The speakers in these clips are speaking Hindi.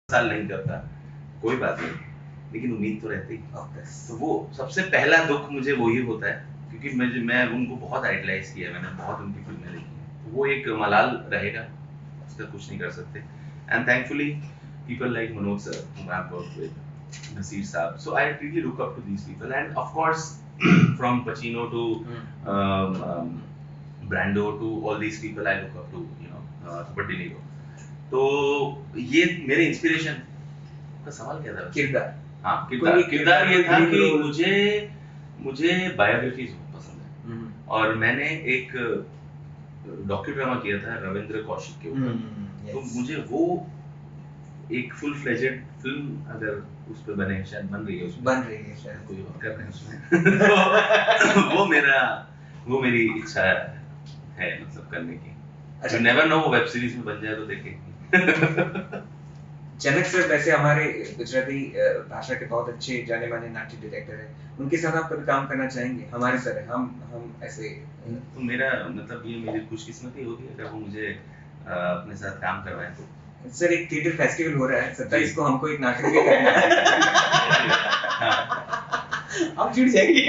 साल नहीं करता, कोई बात नहीं, लेकिन उम्मीद तो रहती है। तो वो सबसे पहला दुख मुझे वही होता है, क्योंकि मैं उनको बहुत आइडलाइज किया है, मैंने बहुत उनकी फिल्में देखी हैं, तो वो एक मलाल रहेगा, उसका कुछ नहीं कर सकते। And thankfully people like Manoj sir, whom I've worked with, Nasir Saab, so I really look up to these people, and of course from Pacino to Brando to all these people I look up to, Robert De Niro. तो ये मेरे इंस्पिरेशन का सवाल क्या था? किरदार। हाँ, किरदार ये था कि मुझे बायोग्राफीज बहुत पसंद है, और मैंने एक डॉक्यूड्रामा किया था रविंद्र कौशिक के ऊपर, तो मुझे वो एक फुल फ्लेजेड फिल्म अगर उस पे बने, शायद बन रही है शायद कोई और कर रहे हैं उसमें तो वो मेरी इच्छा है, मतलब करने की। अच्छा, नेवर नो, वेब सीरीज में बन जाए तो देखेंगे। जनक सर वैसे हमारे गुजराती भाषा के बहुत अच्छे जाने माने नाट्य डायरेक्टर है, उनके साथ आप कभी काम करना चाहेंगे? हमारे सर है, हम ऐसे तो मेरा मतलब ये मेरी खुशकिस्मती होगी अगर वो मुझे अपने साथ काम करवाएं तो। सर एक थिएटर फेस्टिवल हो रहा है 27 को, हमको एक नाटक भी करना है। आप जुड़ जाएंगे?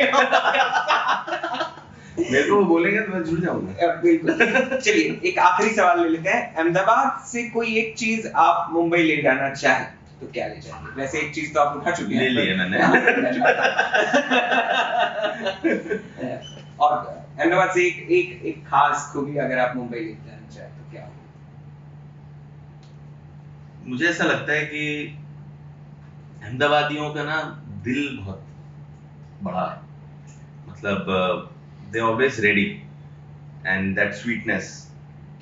मेरे को बोलेंगे तो मैं जुड़ जाऊंगा। बिल्कुल। चलिए एक आखिरी सवाल ले लेते हैं। अहमदाबाद से कोई एक चीज आप मुंबई ले जाना चाहें तो क्या ले जाएंगे? वैसे एक चीज तो आप उठा चुके हैं, ले लिए मैंने। और अहमदाबाद से एक खास खूबी अगर आप मुंबई ले जाना चाहें तो क्या? मुझे ऐसा लगता है कि अहमदाबादियों का ना दिल बहुत बड़ा है, मतलब they always ready and that sweetness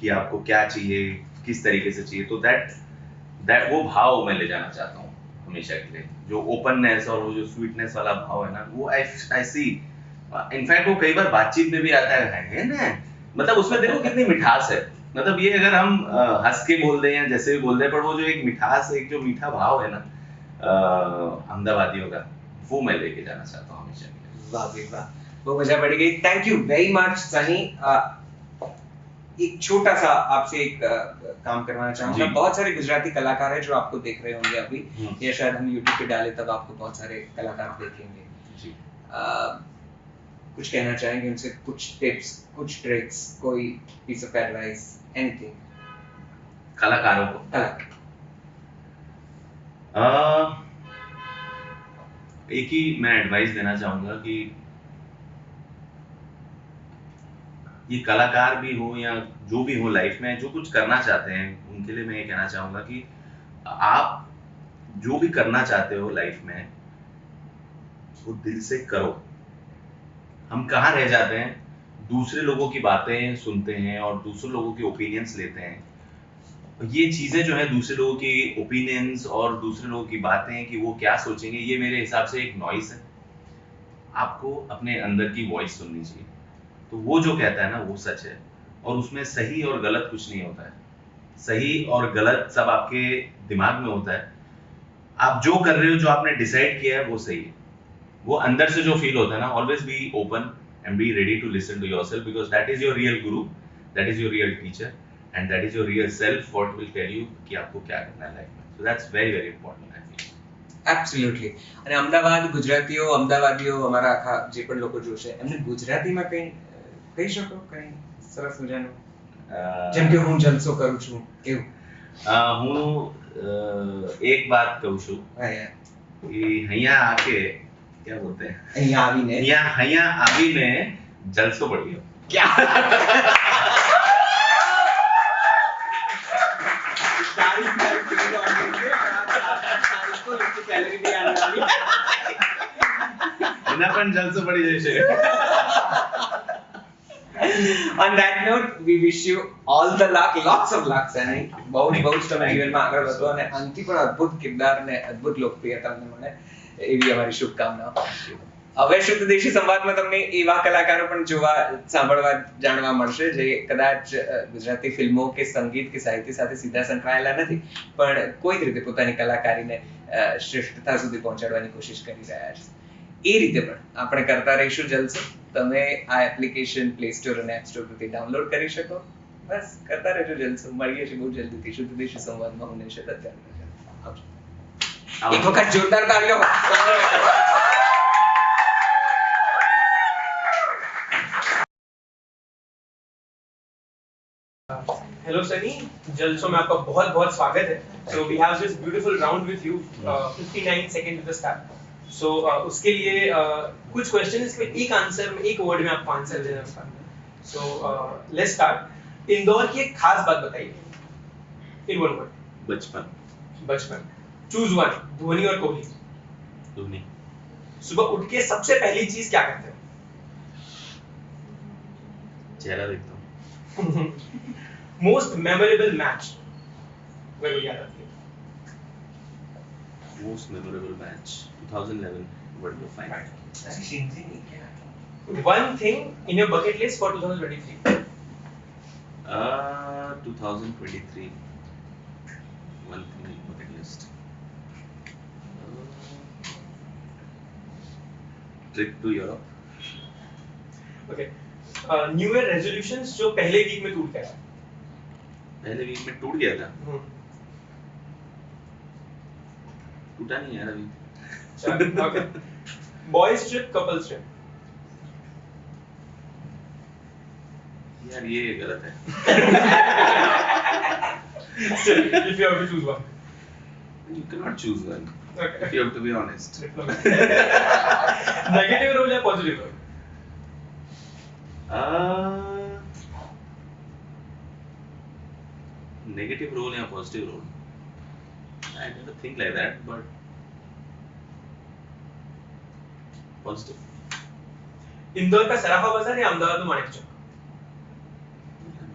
कि आपको क्या चाहिए, किस तरीके से चाहिए, तो that वो भाव मैं ले जाना चाहता हूँ हमेशा के लिए, जो ओपननेस और वो जो स्वीटनेस वाला भाव है ना, वो I see, इनफैक्ट वो कई बार बातचीत में भी आता है ना, मतलब उसमें देखो कितनी मिठास है, मतलब ये अगर हम हंस के बोल दें या जैसे भी बोल दें, पर वो जो एक मिठास, एक जो मीठा भाव है ना अहमदाबादियों का, वो मैं लेके जाना चाहता हूँ हमेशा। वाह भाई वाह, वो मजा पड़ गई। Thank you very much Sunny. एक छोटा सा आपसे एक काम करवाना चाहूंगा। बहुत सारे गुजराती कलाकार हैं जो आपको देख रहे होंगे अभी, या शायद हम YouTube पे डाले तब आपको बहुत सारे कलाकार देखेंगे जी। कुछ कहना चाहेंगे उनसे? कुछ टिप्स, कुछ ट्रिक्स, कोई पीस ऑफ एडवाइस, एनीथिंग कलाकारों को? एक ही मैं एडवाइस देना चाहूंगा कि ये कलाकार भी हो या जो भी हो लाइफ में, जो कुछ करना चाहते हैं, उनके लिए मैं ये कहना चाहूंगा कि आप जो भी करना चाहते हो लाइफ में, वो दिल से करो। हम कहाँ रह जाते हैं, दूसरे लोगों की बातें सुनते हैं और दूसरे लोगों के ओपिनियंस लेते हैं। ये चीजें जो है, दूसरे लोगों की ओपिनियंस और दूसरे लोगों की बातें कि वो क्या सोचेंगे, ये मेरे हिसाब से एक नॉइस है। आपको अपने अंदर की वॉइस सुननी चाहिए, तो वो जो कहता है ना वो सच है, और उसमें सही और गलत कुछ नहीं होता है, सही और गलत सब आपके दिमाग में होता है। आप जो कर रहे हो, जो आपने डिसाइड किया है, वो सही है। वो अंदर से जो फील होता है ना, always be open and be ready to listen to yourself, because that is your real guru, that is your real teacher, and that is your real self, what will tell you कि आपको क्या करना है लाइफ में। So that's very very important I feel. Absolutely. અને અમદાવાદ ગુજરાતીઓ, અમદાવાદીઓ, અમારા આખા જે પણ લોકો જોશે એમને ગુજરાતીમાં કંઈ કહી શકો? કંઈ સરસ મજાનું, જેમ કે હું જલસો કરું છું એવું? હું એક વાત કહું છું कि અહીંયા આકે क्या बोलते हैं, અહીંયા આવીને જલસો પડી ગયો। क्या એના પણ જલસો પડી જશે। On that note, we wish you all the luck, lots of luck, Sani. बहुत તમે જીવનમાં આગળ વધો અને અંતિ પણ અદ્ભુત કિરદાર અને અદ્ભુત લોકપ્રિયતા તમને મળે એવી અમારી શુભકામનાઓ। હવે શુદ્ધ દેશી સંવાદમાં તમને એવા કલાકારો પણ જોવા, સાંભળવા, જાણવા મળશે જે કદાચ ગુજરાતી ફિલ્મો કે સંગીત કે સાહિત્ય સાથે સીધા સંકળાયેલા નથી, પણ કોઈક રીતે પોતાની કલાકારીને શ્રેષ્ઠતા સુધી પહોંચાડવાની કોશિશ કરી રહ્યા છે। એ રીતે પણ આપણે કરતા રહીશું જલસો। તમે આ એપ્લિકેશન પ્લે સ્ટોર અને એપ સ્ટોર પરથી ડાઉનલોડ કરી શકો। બસ કરતા રહેજો જલસો। મળીએ છીએ બહુ જલ્દીથી શુદ્ધ દેશી સંવાદમાં। હું નિશત અત્યારે એક વખત જોરદાર તાળીઓ. हेलो सनी, जलसों में आपका बहुत बहुत स्वागत है. So we have this beautiful round with you, 59 second to the start. So उसके लिए कुछ क्वेश्चंस में एक आंसर में, एक वर्ड में आपको आंसर देना होगा. So let's start. इंदौर की एक खास बात बताइए इन वन वर्ड. बचपन. बचपन. Choose one. धोनी और कोहली. धोनी. सुबह उठ के सबसे पहली चीज क्या करते हो? चेहरा देखता हूँ. मोस्ट मेमोरेबल मैच वही याद आती है. Most memorable match 2011 World Cup final. One thing in your bucket list for 2023. 2023. One thing in bucket list. Trip to Europe. Okay. New year resolutions जो पहले वीक में टूट गया. पहले वीक में टूट गया था. टूटा नहीं यार अभी. Okay. Boys trip, couples trip. यार ये गलत है. Still, if you have to choose one. You cannot choose one. Okay. If you have to be honest. Negative role या पॉजिटिव रोल? Negative role या positive role? I never think like that, but positive. Indore का सराफा बाजार या अहमदाबाद में माणिक चौक?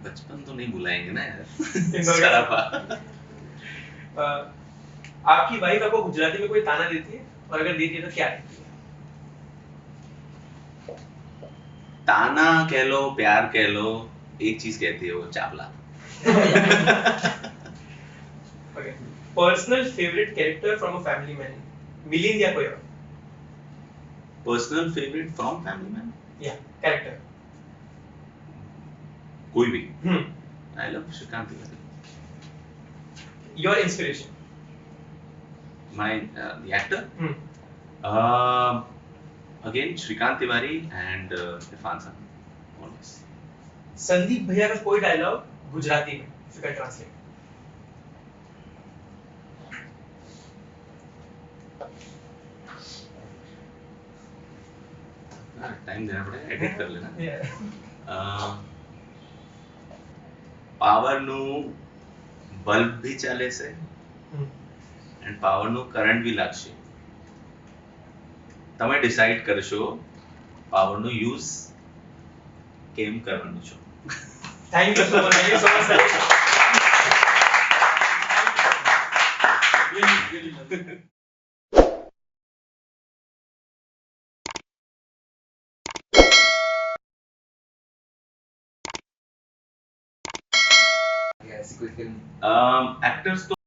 बचपन तो नहीं भुलाएंगे ना यार. इंदौर का सराफा. आपकी वाइफ आपको गुजराती में कोई ताना देती है, और अगर देती है तो क्या देती है? ताना कह लो, प्यार कह लो, एक चीज कहती है वो, Chawla. Okay. Personal favorite character from a family man. Milind या कोई और? Personal favorite from family man? Yeah, character. कोई भी. Hmm. I love Shrikant Tiwari. Your inspiration. My the actor? Hmm. Again Shrikant Tiwari and Irfan Khan. Always. Sandeep भैया का कोई डायलॉग गुजराती में, if you can translate. Time देना पड़ेगा, एडिट कर लेना. Yeah. પાવર નું બલ્બ ભી ચાલે છે એન્ડ પાવર નું કરંટ ભી લાગશે. તમે ડિસાઈડ કરશો પાવર નો યુઝ કેમ કરવાનું છો. Thank you so much. Thank you so much, sir. Really love it. ऐसी कोई फिल्म एक्टर्स